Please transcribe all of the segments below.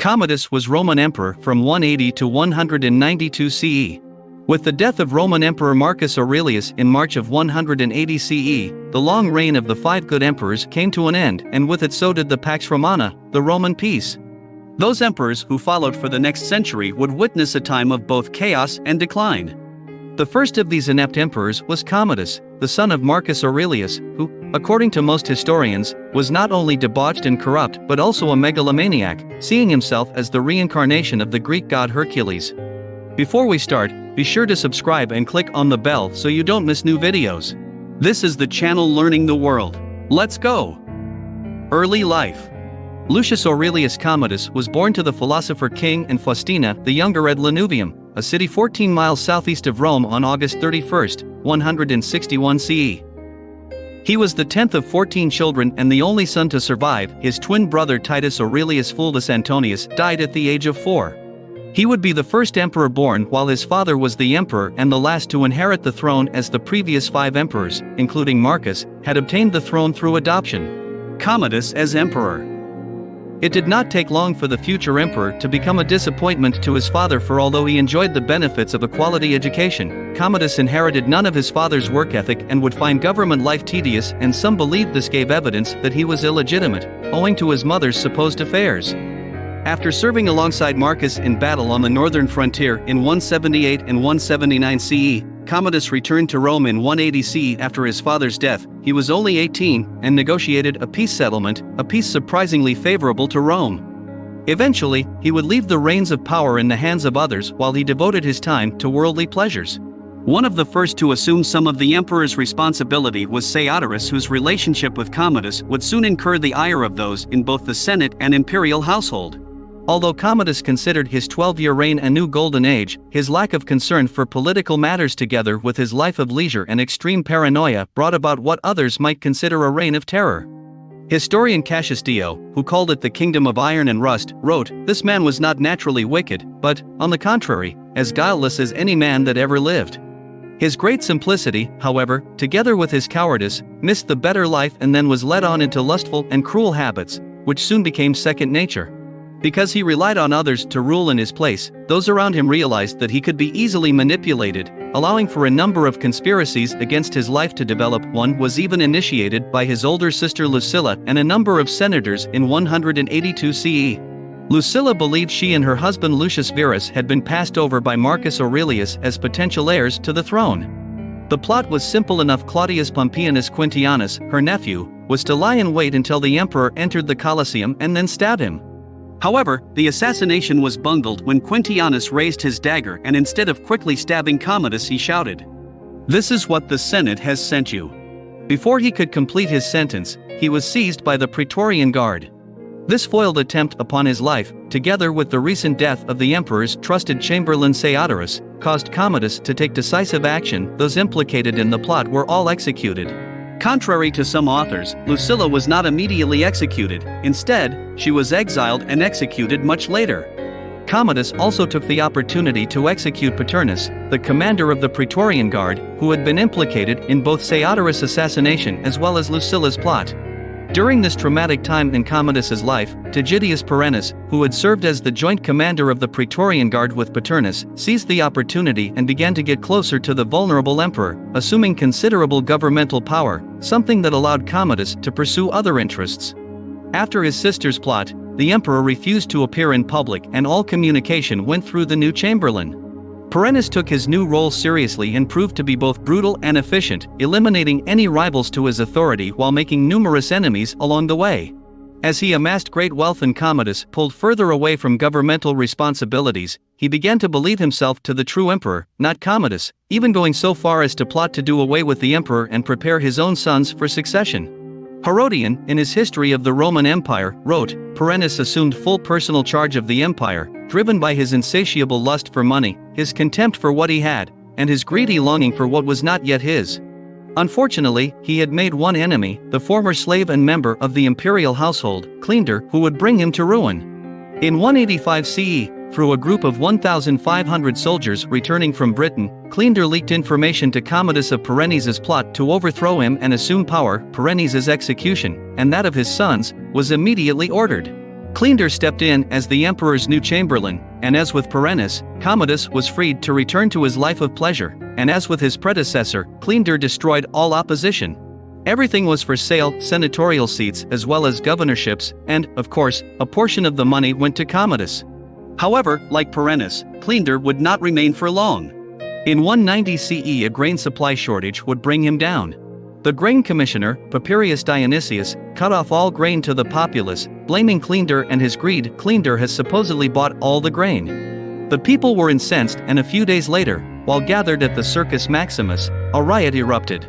Commodus was Roman emperor from 180 to 192 CE. With the death of Roman Emperor Marcus Aurelius in March of 180 CE, the long reign of the five good emperors came to an end, and with it so did the Pax Romana, the Roman peace. Those emperors who followed for the next century would witness a time of both chaos and decline. The first of these inept emperors was Commodus, the son of Marcus Aurelius, who, according to most historians, was not only debauched and corrupt but also a megalomaniac, seeing himself as the reincarnation of the Greek god Hercules. Before we start, be sure to subscribe and click on the bell so you don't miss new videos. This is the channel Learning the World. Let's go! Early life. Lucius Aurelius Commodus was born to the philosopher king and Faustina the Younger at Lanuvium, a city 14 miles southeast of Rome, on August 31, 161 CE. He was the 10th of 14 children and the only son to survive. His twin brother Titus Aurelius Fulvus Antonius died at the age of 4. He would be the first emperor born while his father was the emperor and the last to inherit the throne, as the previous 5 emperors, including Marcus, had obtained the throne through adoption. Commodus as emperor. It did not take long for the future emperor to become a disappointment to his father, for although he enjoyed the benefits of a quality education, Commodus inherited none of his father's work ethic and would find government life tedious, and some believed this gave evidence that he was illegitimate, owing to his mother's supposed affairs. After serving alongside Marcus in battle on the northern frontier in 178 and 179 CE, Commodus returned to Rome in 180 CE after his father's death. He was only 18 and negotiated a peace settlement, a peace surprisingly favorable to Rome. Eventually, he would leave the reins of power in the hands of others while he devoted his time to worldly pleasures. One of the first to assume some of the emperor's responsibility was Seodorus, whose relationship with Commodus would soon incur the ire of those in both the Senate and imperial household. Although Commodus considered his 12-year reign a new golden age, his lack of concern for political matters together with his life of leisure and extreme paranoia brought about what others might consider a reign of terror. Historian Cassius Dio, who called it the kingdom of iron and rust, wrote, "This man was not naturally wicked, but, on the contrary, as guileless as any man that ever lived." His great simplicity, however, together with his cowardice, missed the better life and then was led on into lustful and cruel habits, which soon became second nature. Because he relied on others to rule in his place, those around him realized that he could be easily manipulated, allowing for a number of conspiracies against his life to develop. One was even initiated by his older sister Lucilla and a number of senators in 182 CE. Lucilla believed she and her husband Lucius Verus had been passed over by Marcus Aurelius as potential heirs to the throne. The plot was simple enough. Claudius Pompeianus Quintianus, her nephew, was to lie in wait until the emperor entered the Colosseum and then stab him. However, the assassination was bungled when Quintianus raised his dagger, and instead of quickly stabbing Commodus, he shouted, "This is what the Senate has sent you." Before he could complete his sentence, he was seized by the Praetorian Guard. This foiled attempt upon his life, together with the recent death of the emperor's trusted chamberlain Seodorus, caused Commodus to take decisive action. Those implicated in the plot were all executed. Contrary to some authors, Lucilla was not immediately executed. Instead, she was exiled and executed much later. Commodus also took the opportunity to execute Paternus, the commander of the Praetorian Guard, who had been implicated in both Seodorus' assassination as well as Lucilla's plot. During this traumatic time in Commodus's life, Tigidius Perennis, who had served as the joint commander of the Praetorian Guard with Paternus, seized the opportunity and began to get closer to the vulnerable emperor, assuming considerable governmental power, something that allowed Commodus to pursue other interests. After his sister's plot, the emperor refused to appear in public and all communication went through the new chamberlain. Perennis took his new role seriously and proved to be both brutal and efficient, eliminating any rivals to his authority while making numerous enemies along the way. As he amassed great wealth and Commodus pulled further away from governmental responsibilities, he began to believe himself to the true emperor, not Commodus, even going so far as to plot to do away with the emperor and prepare his own sons for succession. Herodian, in his History of the Roman Empire, wrote, "Perennis assumed full personal charge of the empire, driven by his insatiable lust for money, his contempt for what he had, and his greedy longing for what was not yet his." Unfortunately, he had made one enemy, the former slave and member of the imperial household, Cleander, who would bring him to ruin. In 185 CE, through a group of 1,500 soldiers returning from Britain, Cleander leaked information to Commodus of Perennis's plot to overthrow him and assume power. Perennis's execution, and that of his sons, was immediately ordered. Cleander stepped in as the emperor's new chamberlain, and as with Perennis, Commodus was freed to return to his life of pleasure, and as with his predecessor, Cleander destroyed all opposition. Everything was for sale, senatorial seats as well as governorships, and, of course, a portion of the money went to Commodus. However, like Perennis, Cleander would not remain for long. In 190 CE a grain supply shortage would bring him down. The grain commissioner, Papirius Dionysius, cut off all grain to the populace, blaming Cleander and his greed. Cleander has supposedly bought all the grain. The people were incensed, and a few days later, while gathered at the Circus Maximus, a riot erupted.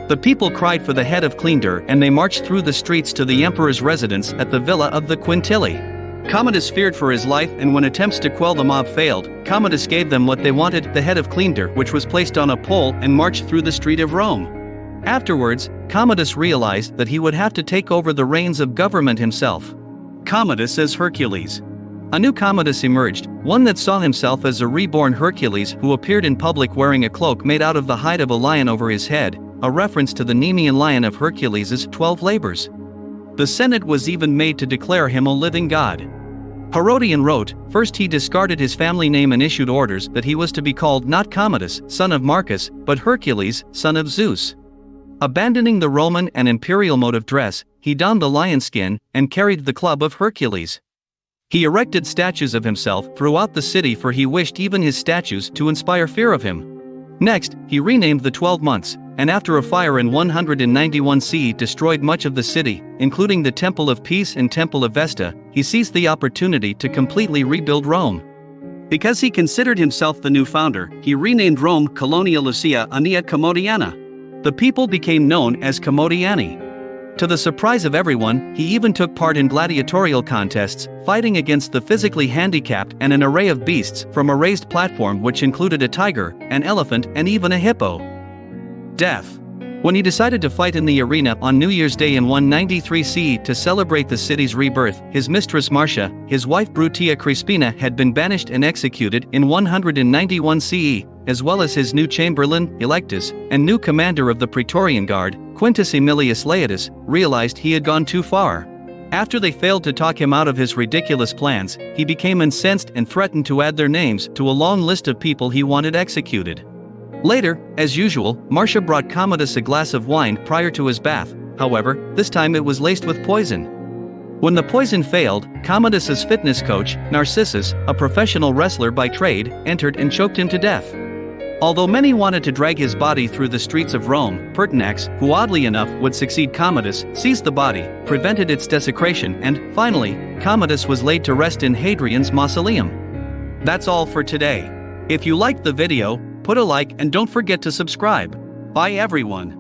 The people cried for the head of Cleander and they marched through the streets to the emperor's residence at the Villa of the Quintilli. Commodus feared for his life, and when attempts to quell the mob failed, Commodus gave them what they wanted, the head of Cleander, which was placed on a pole and marched through the street of Rome. Afterwards, Commodus realized that he would have to take over the reins of government himself. Commodus as Hercules. A new Commodus emerged, one that saw himself as a reborn Hercules who appeared in public wearing a cloak made out of the hide of a lion over his head, a reference to the Nemean lion of Hercules' 12 labors. The Senate was even made to declare him a living god. Herodian wrote, first he discarded his family name and issued orders that he was to be called not Commodus, son of Marcus, but Hercules, son of Zeus. Abandoning the Roman and imperial mode of dress, he donned the lion skin and carried the club of Hercules. He erected statues of himself throughout the city, for he wished even his statues to inspire fear of him. Next, he renamed the 12 months, and after a fire in 191 CE destroyed much of the city, including the Temple of Peace and Temple of Vesta, he seized the opportunity to completely rebuild Rome. Because he considered himself the new founder, he renamed Rome Colonia Lucia Ania Commodiana. The people became known as Commodiani. To the surprise of everyone, he even took part in gladiatorial contests, fighting against the physically handicapped and an array of beasts from a raised platform which included a tiger, an elephant, and even a hippo. Death. When he decided to fight in the arena on New Year's Day in 193 CE to celebrate the city's rebirth, his mistress Marcia, his wife Brutia Crispina had been banished and executed in 191 CE, as well as his new chamberlain, Electus, and new commander of the Praetorian Guard, Quintus Aemilius Laetus, realized he had gone too far. After they failed to talk him out of his ridiculous plans, he became incensed and threatened to add their names to a long list of people he wanted executed. Later, as usual, Marcia brought Commodus a glass of wine prior to his bath. However, this time it was laced with poison. When the poison failed, Commodus's fitness coach, Narcissus, a professional wrestler by trade, entered and choked him to death. Although many wanted to drag his body through the streets of Rome, Pertinax, who oddly enough would succeed Commodus, seized the body, prevented its desecration, and, finally, Commodus was laid to rest in Hadrian's mausoleum. That's all for today. If you liked the video, put a like and don't forget to subscribe. Bye everyone.